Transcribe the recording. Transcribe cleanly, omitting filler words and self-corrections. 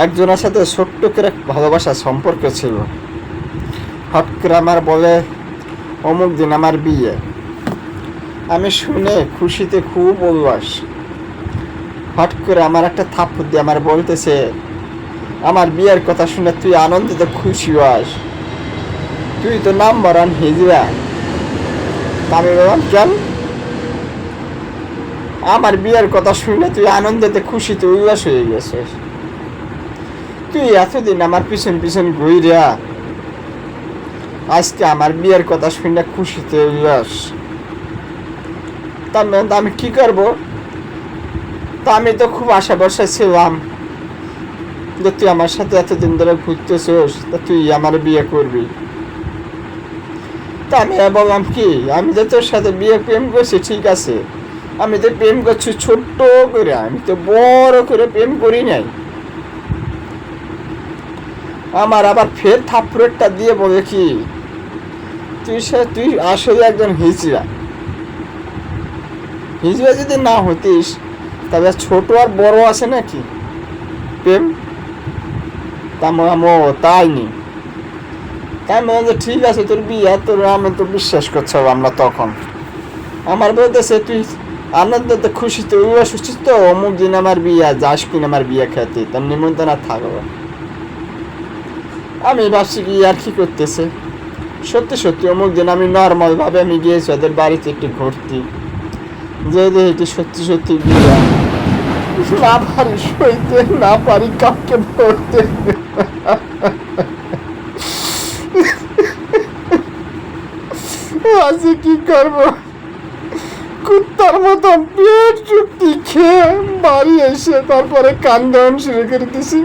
একজনের সাথে ছোট্ট করে ভালোবাসার সম্পর্ক ছিল। হট করে আমার বলে অমুক দিন আমার বিয়ে। আমি শুনে খুশিতে খুব উল্লাস। হট করে আমার একটা থাপ্পড় দিয়ে আমার বলতেছে, আমার বিয়ের কথা শুনে তুই আনন্দিত খুশি হস, তুই তো নাম্বার ওয়ান হিজড়া। আমি বললাম কেন? আমার বিয়ের কথা শুনে তুই আনন্দতে খুশিতে উল্লাস হয়ে গেছিস। তুই এতদিন আমার পিছন পিছন ঘুরিয়া আজকে আমার বিয়ের কথা শুনে খুশিতে উল্লাস। তা আমি কি করবো? তা আমি তো খুব আশা ভরসা ছিলাম যে তুই আমার সাথে এতদিন ধরে ঘুরতেছিস, তা তুই আমার বিয়ে করবি। তা আমি বললাম কি, আমি যে তোর সাথে বিয়ে প্রেম করছি ঠিক আছে, আমি তো প্রেম করছি ছোট্ট করে, আমি তো বড় করে প্রেম করি নাই। আমার আবার ফের থাপ্পড়টা দিয়ে বলে কি, তুই আসলে একজন হিজড়া। হিজড়া যদি না হতিস তবে ছোট আর বড় আছে নাকি প্রেম? তাই নি। তাই বললাম যে ঠিক আছে তোর বিয়ে, তোর আমি তো বিশ্বাস করছিলাম না তখন। আমার বলতেছে তুই আনন্দতে খুশিতে উচ্ছিস তো, অমুক দিন আমার বিয়ে, যাস কিনা আমার বিয়ে খেতে, তার নিমন্ত্রণ থাকবো। আমি ভাবছি কি আর কি করতেছে। সত্যি সত্যি অমুক দিন আমি নর্মাল ভাবে আমি গিয়েছি ওদের বাড়িতে একটু ঘুরতে, যে দেখি সত্যি সত্যি বিয়ে। না পারি সইতে, না পারি কাউকে ধরতে। আজকে কি করবো? কুত্তার মতো পেট চুক্তি খেয়ে বাড়ি এসে তারপরে কান্দন শুরু করে দিছি।